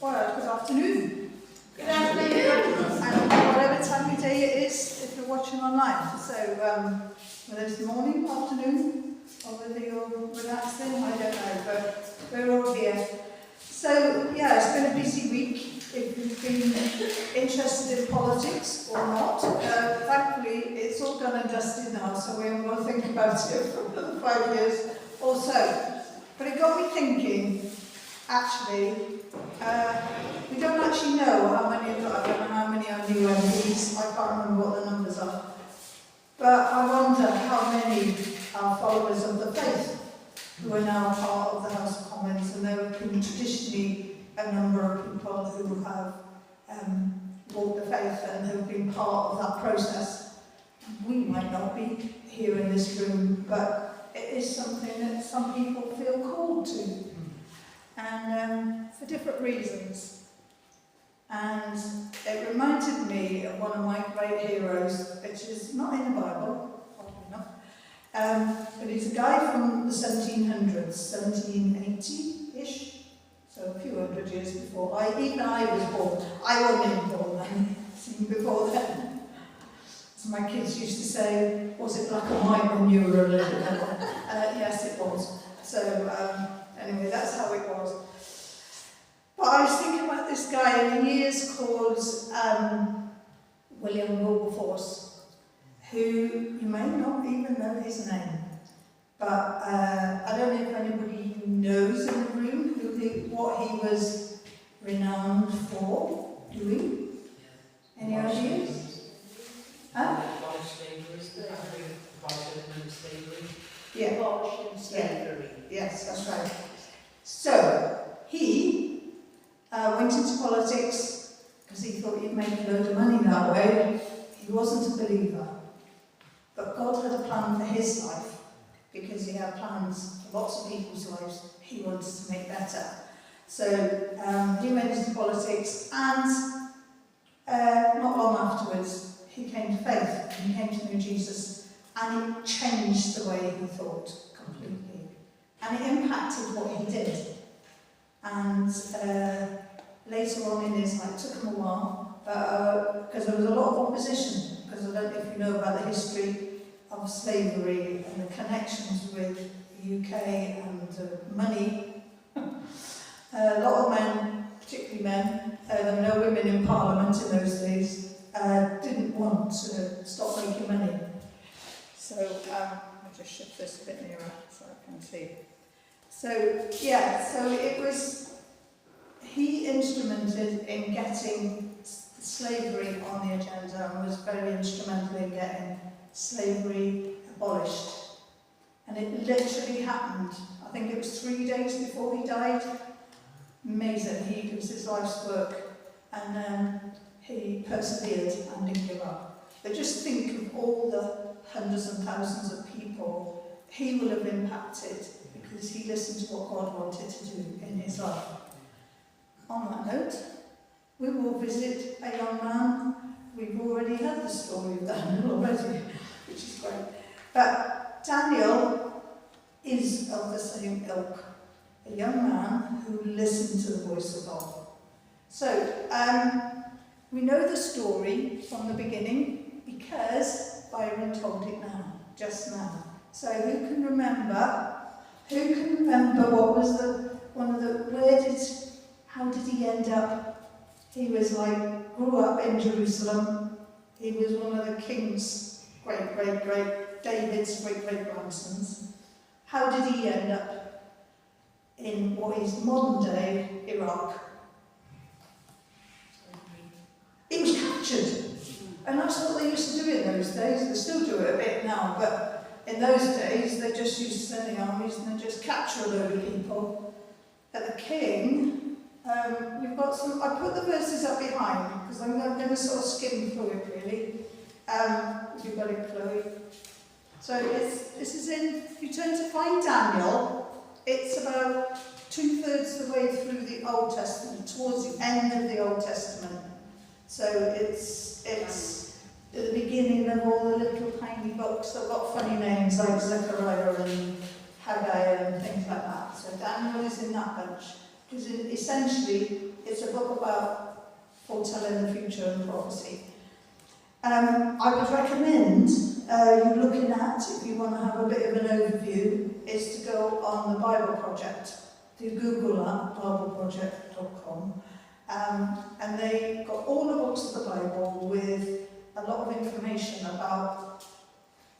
Well, good afternoon. Good afternoon. And whatever time of day it is, if you're watching online. So, whether it's morning, afternoon, or whether you're relaxing, I don't know, but we're all here. So, yeah, it's been a busy week. If you've been interested in politics or not, thankfully it's all done and dusted now, so we haven't got to think about it for another 5 years or so. But it got me thinking, actually, we don't actually know how many, I don't know how many are new MPs, I can't remember what the numbers are. But I wonder how many are followers of the faith who are now part of the House of Commons, and there have been traditionally a number of people who have walked the faith and who have been part of that process. We might not be here in this room, but it is something that some people feel called to, and for different reasons. And it reminded me of one of my great heroes, which is not in the Bible, probably not, but he's a guy from the 1700s, 1780-ish. So a few hundred years before even I was born. I wasn't even born then, even before then. As my kids used to say, was it black and white when you were a little girl? Yes, it was. So anyway, that's how it was. But I was thinking about this guy, and he is called William Wilberforce, who you may not even know his name. But I don't know if anybody knows in the room what he was renowned for doing. Any ideas? Huh? Yeah. Abolishing slavery. Yes, that's right. So, he went into politics because he thought he'd make a load of money that way. He wasn't a believer. But God had a plan for his life, because he had plans for lots of people's lives he wanted to make better. So he went into politics, and not long afterwards he came to faith, and he came to know Jesus, and it changed the way he thought completely. And it impacted what he did. And later on in his life, it took him a while, because there was a lot of opposition, because I don't know if you know about the history of slavery and the connections with the UK and money. A lot of men, particularly men, there were no women in Parliament in those days, didn't want to stop making money. So I'll just shift this a bit nearer so I can see. So yeah, so it was, he instrumented in getting slavery on the agenda, and was very instrumental in getting slavery abolished. And it literally happened. I think it was 3 days before he died. Amazing. It was his life's work, and he persevered and didn't give up. But just think of all the hundreds and thousands of people he will have impacted because he listened to what God wanted to do in his life. On that note, we will visit a young man. We've already heard the story of Daniel already, which is great. But Daniel is of the same ilk, a young man who listened to the voice of God. So, we know the story from the beginning because Byron told it now, just now. So who can remember what was how did he end up? He was grew up in Jerusalem. He was one of the king's great David's great-grandsons. How did he end up in what is modern-day Iraq? He was captured. And that's what they used to do in those days. They still do it a bit now, but in those days they just used to send the armies and they just capture a load of people. But the king, we've got some, I put the verses up behind because I'm going to sort of skim through it really. You've got it, Chloe. So this is in, if you turn to find Daniel, it's about 2/3 the way through the Old Testament, towards the end of the Old Testament. So it's at the beginning of all the little tiny books that have got funny names like Zechariah and Haggai and things like that. So Daniel is in that bunch. Because essentially it's a book about foretelling the future and prophecy. I would recommend you looking at, if you want to have a bit of an overview, is to go on the Bible Project. Do Google that, bibleproject.com. And they got all the books of the Bible with a lot of information about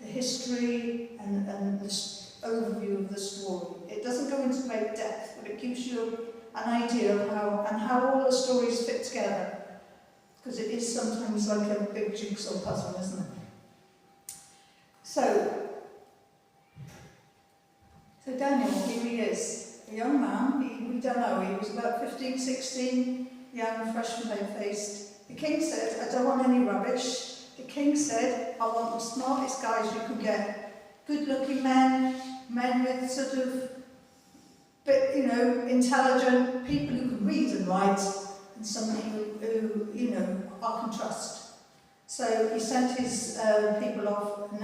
the history and the overview of the story. It doesn't go into great depth, but it gives you an idea of how all the stories fit together. Because it is sometimes like a big jigsaw puzzle, isn't it? So Daniel, here he is, a young man. We don't know, he was about 15, 16, young, fresh and red-faced. The king said, I don't want any rubbish. The king said, I want the smartest guys you can get. Good-looking men with sort of, intelligent people who can read and write, and somebody who I can trust. So he sent his people off, and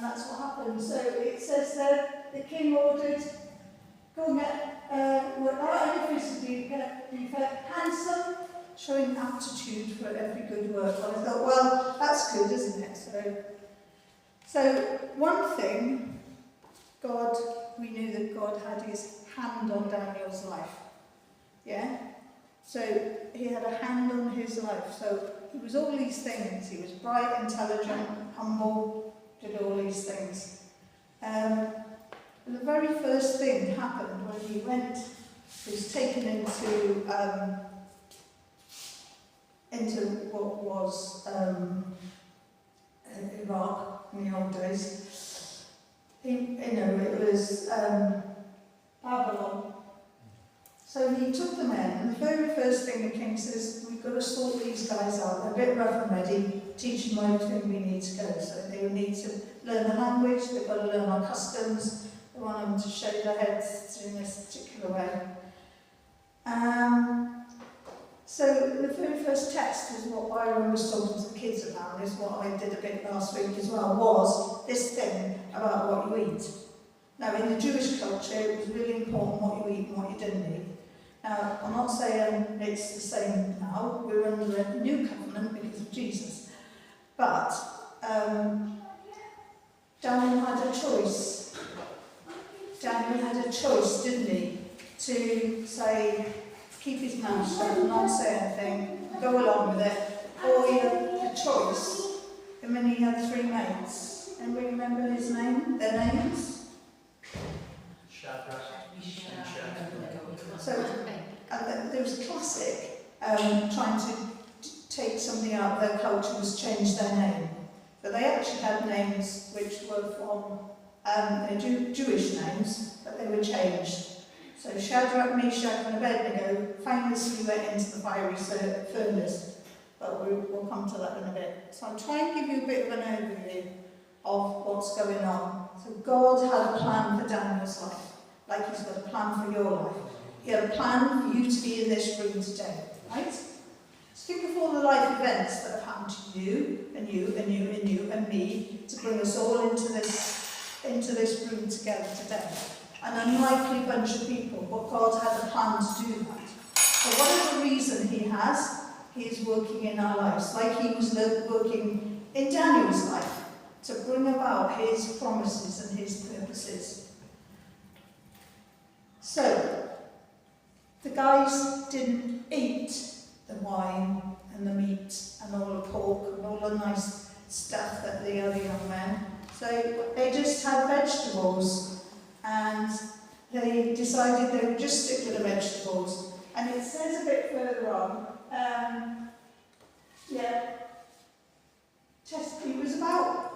that's what happened. So it says there, the king ordered, go and get, without any physically, get handsome, showing aptitude for every good work. And I thought, well, that's good, isn't it? So one thing, we knew that God had his hand on Daniel's life. Yeah? So he had a hand on his life. So he was all these things. He was bright, intelligent, humble, did all these things. The very first thing happened when he was taken into what was Iraq in the old days. It was Babylon. So he took the men, and the very first thing the king says, we've got to sort these guys out. They're a bit rough and ready, teach them everything we need to go. So they need to learn the language, they've got to learn our customs, they want them to shave their heads in this particular way. So the very first test is what Byron was talking to the kids about, is what I did a bit last week as well, was this thing about what you eat. Now in the Jewish culture it was really important what you eat and what you didn't eat. Now I'm not saying it's the same now, we're under a new covenant because of Jesus. But Daniel had a choice. Daniel had a choice, didn't he? To say, keep his mouth shut, not say anything, go along with it, or he had a choice. And then he had three mates. Anybody remember their names? So, there was a classic, trying to take something out of their culture was change their name. But they actually had names which were from Jewish names, but they were changed. So Shadrach, Meshach and Abednego famously went into the fiery furnace, but we'll come to that in a bit. So I'll try and give you a bit of an overview of what's going on. So God had a plan for Daniel's life, like he's got a plan for your life. He had a plan for you to be in this room today, right? So think of all the life events that have happened to you, and you, and you, and you, and me, to bring us all into this room together today. An unlikely bunch of people, but God had a plan to do that. For whatever reason he is working in our lives, like he was working in Daniel's life, to bring about his promises and his purposes. So, the guys didn't eat the wine and the meat and all the pork and all the nice stuff that the other young men. So they just had vegetables, and they decided they would just stick with the vegetables. And it says a bit further on,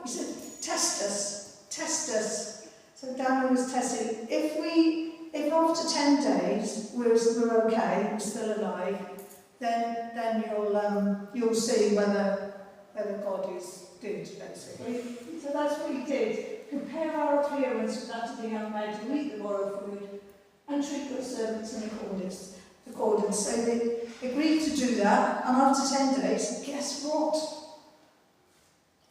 he said, test us. So Daniel was testing. If after 10 days we're okay, we're still alive, then you'll see whether God is good, basically. So that's what he did. Compare our appearance with that of the young men who eat the royal food and treat your servants in accordance. So they agreed to do that, and after 10 days, guess what?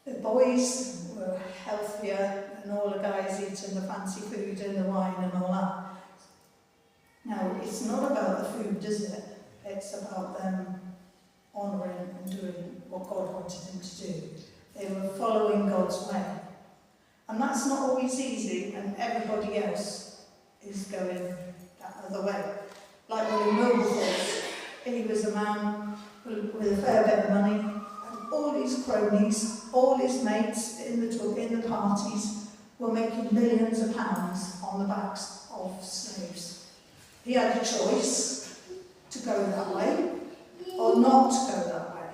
The boys were healthier than all the guys eating the fancy food and the wine and all that. Now, it's not about the food, is it? It's about them honouring and doing what God wanted them to do. They were following God's way. And that's not always easy, and everybody else is going that other way. Like William Wilberforce, he was a man with a fair bit of money, and all his cronies, all his mates in the parties were making millions of pounds on the backs of slaves. He had a choice to go that way or not to go that way.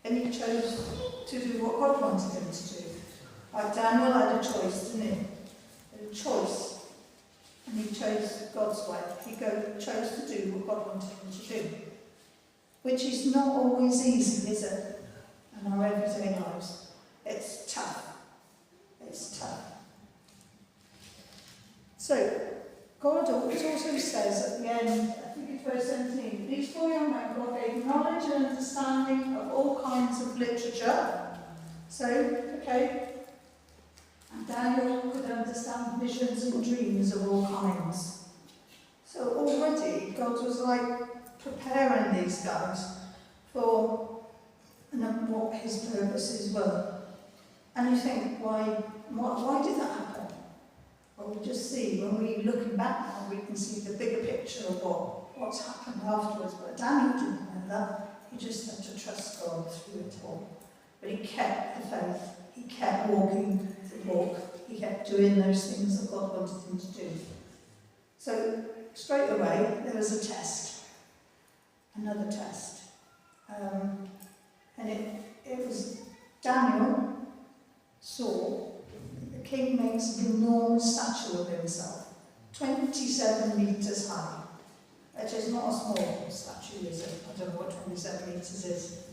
And he chose to do what God wanted him to do. Like Daniel had a choice, didn't he? He had a choice. And he chose God's way. He chose to do what God wanted him to do. Which is not always easy, is it? In our everyday lives. It's tough. It's tough. So, God also says at the end, I think it's verse 17, these 4 young men God gave knowledge and understanding of all kinds of literature. So, okay, and Daniel could understand visions and dreams of all kinds. So already God was like preparing these guys for what his purposes were. And you think, why did that happen? Well, we just see, when we looking back now, we can see the bigger picture of what's happened afterwards. But Daniel didn't know that. He just had to trust God through it all. But he kept the faith. He kept walking the walk. He kept doing those things that God wanted him to do. So, straight away, there was a test. Another test. And it was Daniel saw the king makes an enormous statue of himself, 27 metres high. Which is not a small statue, is it? I don't know what 27 metres is.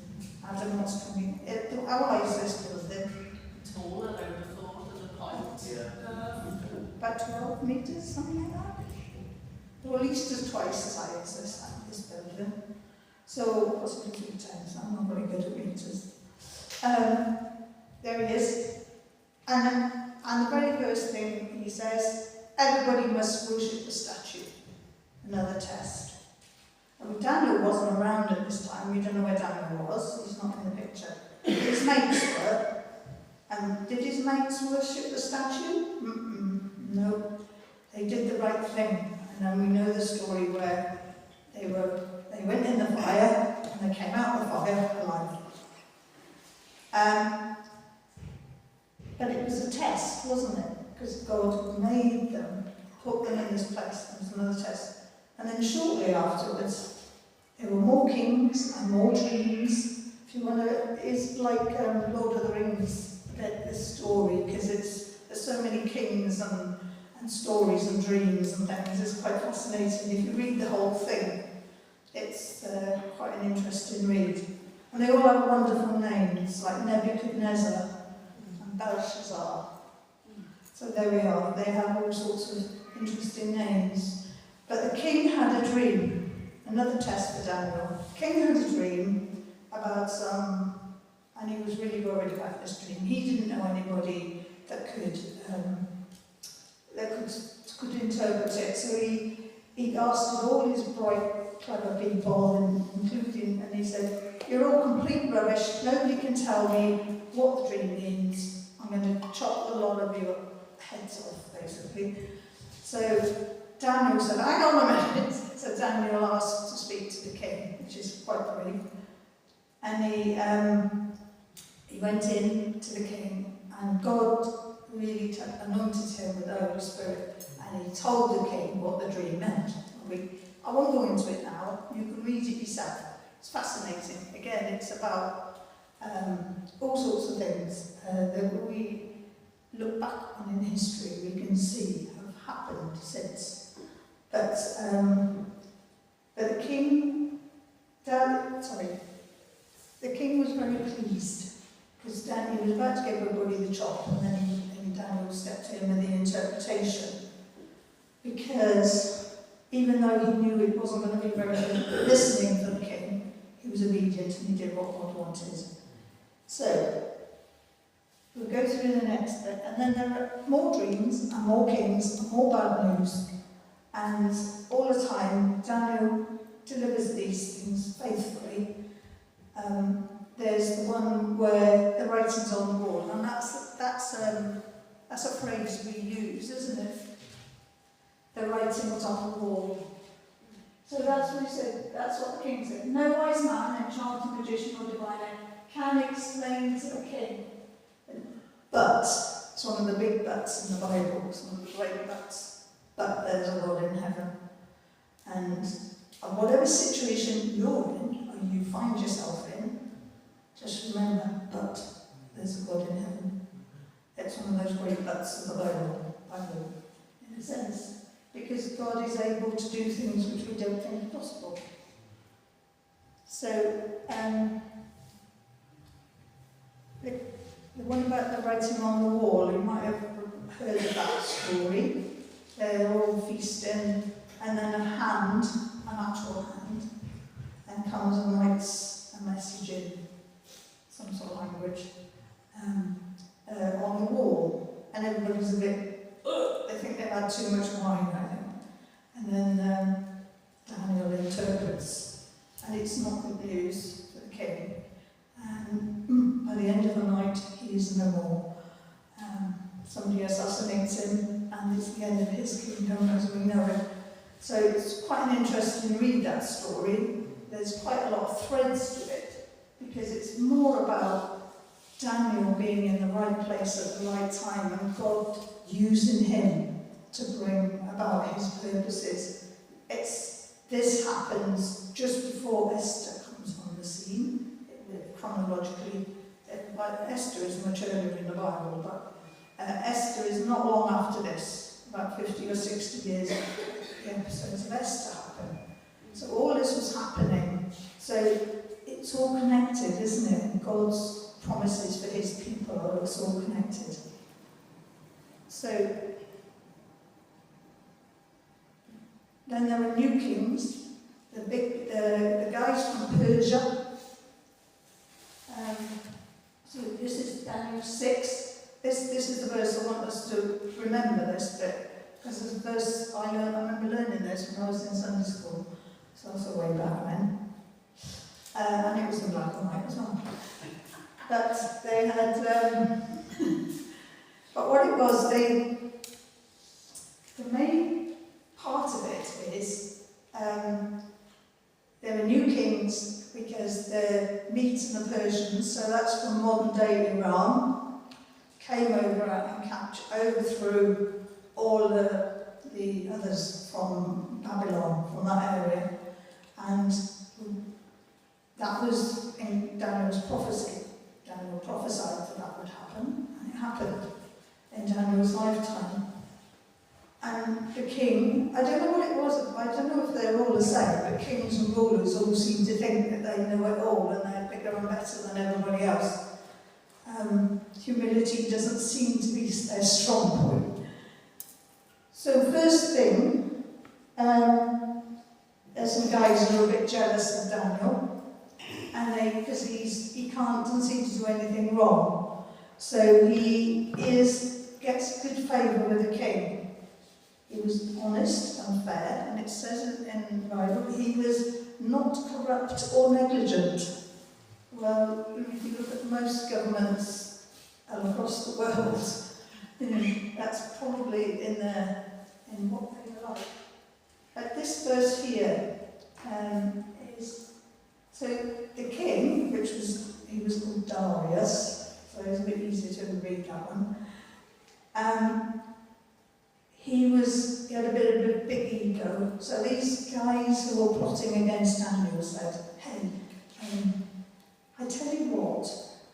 I don't know what's 20. How high is this building? Taller, I would have thought, than a pint. Yeah. About 12 metres, something like that. Or at least as twice as high as this building. So, possibly 3 times. I'm not very good at meters. There he is. And the very first thing he says, everybody must worship the statue. Another test. And Daniel wasn't around at this time. We don't know where Daniel was. He's not in the picture. His mates were. And did his mates worship the statue? No. They did the right thing. And then we know the story where they went in the fire and they came out of the fire alive. But it was a test, wasn't it? Because God made them, put them in this place. There was another test. And then shortly afterwards, there were more kings and more dreams. If you want to, it's like Lord of the Rings, this story, because there's so many kings and stories and dreams and things. It's quite fascinating. If you read the whole thing, it's quite an interesting read. And they all have wonderful names, like Nebuchadnezzar and Belshazzar. So there we are. They have all sorts of interesting names. But the king had a dream. Another test for Daniel. The king had a dream about and he was really worried about this dream. He didn't know anybody that could interpret it. So he asked all his bright, clever people, including, and he said, "You're all complete rubbish. Nobody can tell me what the dream means. I'm going to chop a lot of your heads off, basically." So Daniel said, "Hang on a minute." So Daniel asked to speak to the king, which is quite brave. And he went in to the king, and God really anointed him with the Holy Spirit, and he told the king what the dream meant. I won't go into it now. You can read it yourself. It's fascinating. Again, it's about all sorts of things that we look back on in history, we can see have happened since. But the king, the king was very pleased because Daniel was about to give everybody the chop, and then Daniel stepped in with the interpretation, because even though he knew it wasn't going to be very good listening for the king, he was obedient and he did what God wanted. So, we'll go through the next bit, and then there are more dreams and more kings and more bad news. And all the time, Daniel delivers these things faithfully. There's the one where the writing's on the wall, and that's a phrase we use, isn't it? The writing's on the wall. So that's what he said. That's what the king said. No wise man, enchanter, magician, or diviner can explain to the king. But it's one of the big buts in the Bible. It's one of the great buts. But there's a God in heaven, and whatever situation you're in or you find yourself in, just remember, but there's a God in heaven. It's one of those great buts of the Bible, in a sense, because God is able to do things which we don't think are possible. So, the one about the writing on the wall, you might have heard of that story. They're all feasting, and then a hand, an actual hand, and comes and writes a message in some sort of language on the wall, and everybody's a bit, they think they've had too much wine, I think. And then Daniel interprets, and it's not good news for the king. And by the end of the night, he is no more. Somebody assassinates him, and it's the end of his kingdom as we know it. So it's quite an interesting read, that story. There's quite a lot of threads to it, because it's more about Daniel being in the right place at the right time and God using him to bring about his purposes. This happens just before Esther comes on the scene. Chronologically, Esther is much earlier in the Bible, but Esther is not long after this, about 50 or 60 years after the episodes of Esther happen. So all this was happening. So it's all connected, isn't it? And God's promises for his people, it's all connected. So then there were new kings, the guys from Persia. So this is Daniel 6. This is the verse I want us to remember this bit, because it's a verse I remember learning this when I was in Sunday school, so that's a way back then. And it was in black and white as well. But they had, but what it was, the main part of it is, there were new kings because the Medes and the Persians, so that's from modern day Iran, came over and overthrew all the others from Babylon, from that area. And that was in Daniel's prophecy. Daniel prophesied that would happen, and it happened in Daniel's lifetime. And the king, I don't know what it was, I don't know if they're all the same, but kings and rulers all seem to think that they know it all and they're bigger and better than everybody else. Humility doesn't seem to be their strong point. So first thing, there's some guys who are a bit jealous of Daniel, and because he doesn't seem to do anything wrong. So he gets good favour with the king. He was honest and fair, and it says in the Bible he was not corrupt or negligent. Well, if you look at most governments across the world, that's probably in what they are like. But this verse here is, so the king, he was called Darius, so it's a bit easier to read that one. He had a bit of a big ego. So these guys who were plotting against Daniel said, hey, I tell you what,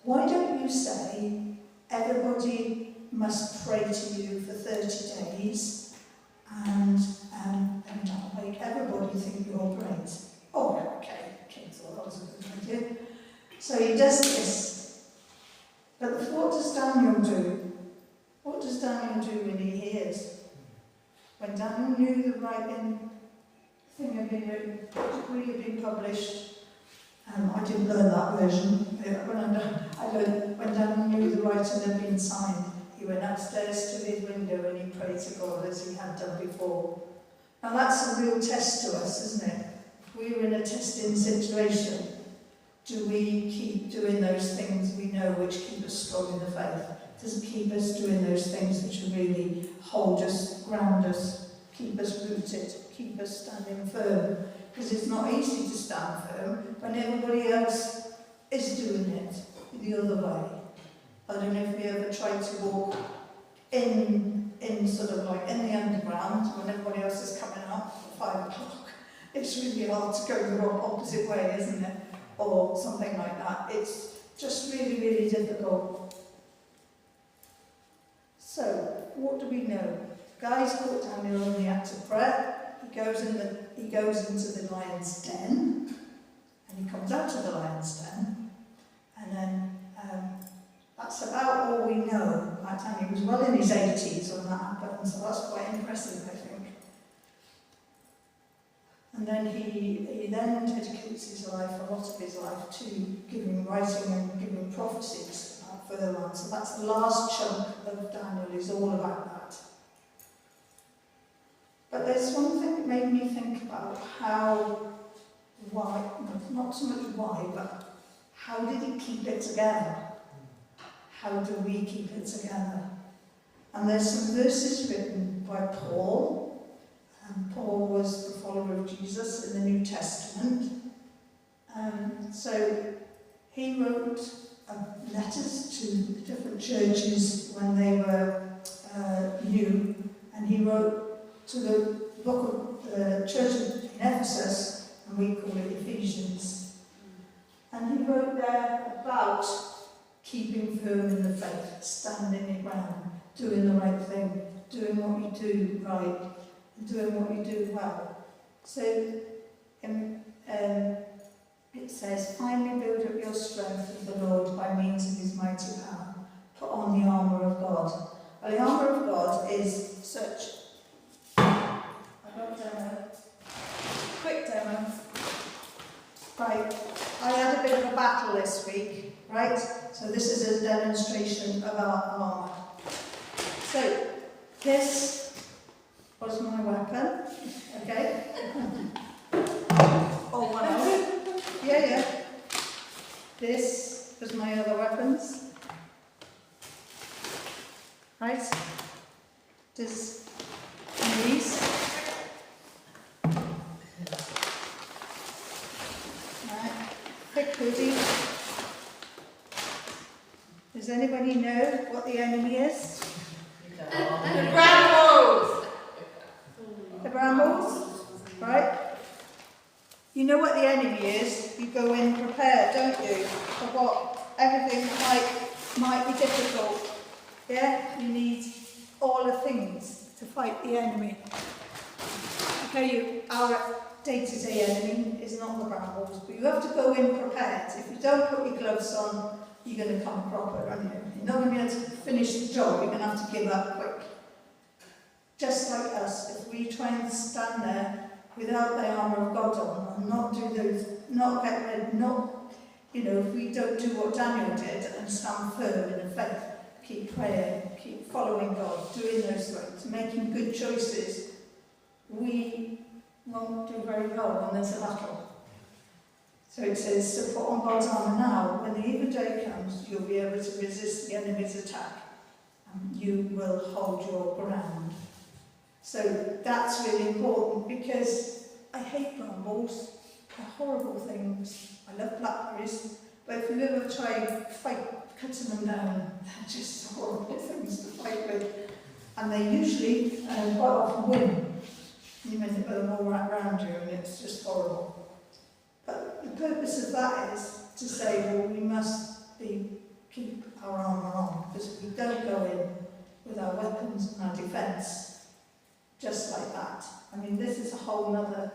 why don't you say everybody must pray to you for 30 days and that'll make everybody think you're great. Oh, okay, king thought that was a good idea. So he does this. But what does Daniel do? What does Daniel do when he hears? When Daniel knew the writing thing had been written, degree had been published, I didn't learn that version. When Daniel knew the writing had been signed, he went upstairs to his window and he prayed to God as he had done before. And that's a real test to us, isn't it? If we're in a testing situation, do we keep doing those things we know which keep us strong in the faith? Does it keep us doing those things which really hold us, ground us, keep us rooted, keep us standing firm? Because it's not easy to stand firm when everybody else is doing it the other way. I don't know if you ever tried to walk in sort of like in the underground when everybody else is coming up at 5 o'clock. It's really hard to go the opposite way, isn't it? Or something like that. It's just really, really difficult. So, what do we know? Guy's caught Daniel in the act of prayer. He goes into the lion's den, and he comes out of the lion's den, and then that's about all we know about Daniel. He was well in his 80s when that happened, so that's quite impressive, I think. And then he then dedicates his life, a lot of his life, to writing and giving prophecies about further on. So that's the last chunk of Daniel, is all about that. But there's one thing that made me think about why, not so much why, but how did he keep it together? How do we keep it together? And there's some verses written by Paul. Paul was the follower of Jesus in the New Testament. So he wrote letters to different churches when they were new, and he wrote to the book of the church in Ephesus, and we call it Ephesians. And he wrote there about keeping firm in the faith, standing your ground, doing the right thing, doing what you do right, doing what you do well. So it says, finally build up your strength in the Lord by means of his mighty power. Put on the armour of God. Well, the armour of God is such... I got a demo. Quick demo. Right, I had a bit of a battle this week, right? So this is a demonstration of our armour. So, this was my weapon, okay? Oh, one of them. Yeah. This was my other weapons. Right? There's these. Right. Thick hoodie. Does anybody know what the enemy is? The brambles! The brambles? Right? You know what the enemy is. You go in prepared, don't you? For what everything might be difficult. Yeah? You need all the things to fight the enemy. Okay, our day-to-day enemy is not the brambles, but you have to go in prepared. If you don't put your gloves on, you're going to come proper, aren't you? You're not going to be able to finish the job, you're going to have to give up quick. Just like us, if we try and stand there without the armour of God on, and not do those, not get rid, not, if we don't do what Daniel did and stand firm in the faith, keep praying, keep following God, doing those things, making good choices, we won't do very well when there's a battle. So it says, so put on God's armour now. When the evil day comes, you'll be able to resist the enemy's attack, and you will hold your ground. So that's really important, because I hate brambles. They're horrible things. I love blackberries, but if you ever try cutting them down, they're just horrible things to fight with. And they usually quite often win. You end up with them all right around you, and it's just horrible. But the purpose of that is to say, well, we must keep our armour on, because we don't go in with our weapons and our defence just like that. I mean, this is a whole other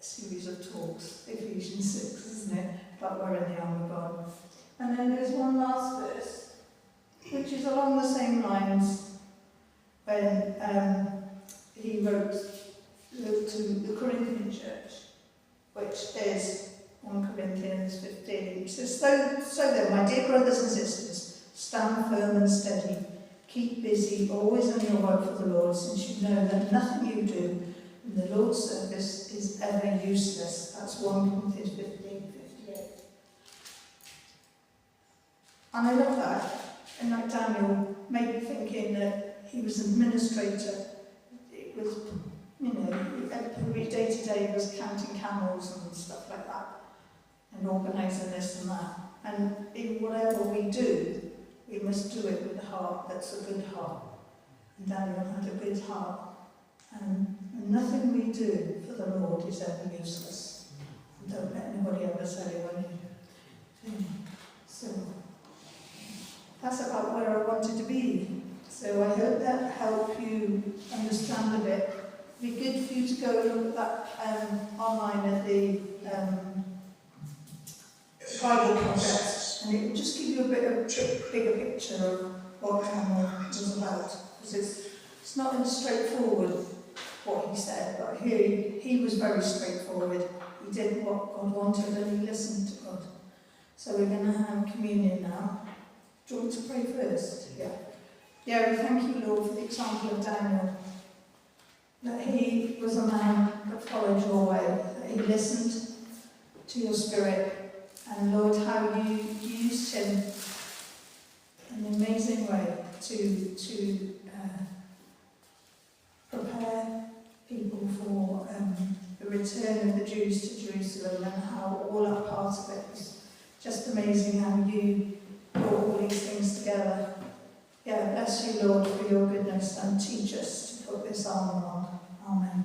series of talks, Ephesians 6, isn't it? But we're in the armour of God. And then there's one last verse, which is along the same lines when he wrote to the Corinthian church, which is 1 Corinthians 15. It says, so then, my dear brothers and sisters, stand firm and steady. Keep busy, always on your work for the Lord, since you know that nothing you do in the Lord's service is ever useless. That's 1 Corinthians 15:58. And I love that. And like Daniel, maybe thinking that he was an administrator, it was, every day to day was counting camels and stuff like that, and organising this and that. And in whatever we do, we must do it with a heart that's a good heart. And Daniel had a good heart. And nothing we do for the Lord is ever useless. Don't let anybody ever say when you. So that's about where I wanted to be. So I hope that helped you understand a bit. It'd be good for you to go and look at that online at the Bible Project, and it will just give you a bit of bigger picture of what Daniel was about. Because it's not as straightforward what he said, but he was very straightforward. He did what God wanted and he listened to God. So we're going to have communion now. Do you want to pray first? Yeah. Yeah, we thank you, Lord, for the example of Daniel. That he was a man that followed your way, that he listened to your spirit, and Lord, how you used him in an amazing way to prepare people for the return of the Jews to Jerusalem, and how all that part of it was just amazing, how you brought all these things together. Yeah, bless you, Lord, for your goodness, and teach us to put this armour on. Amen.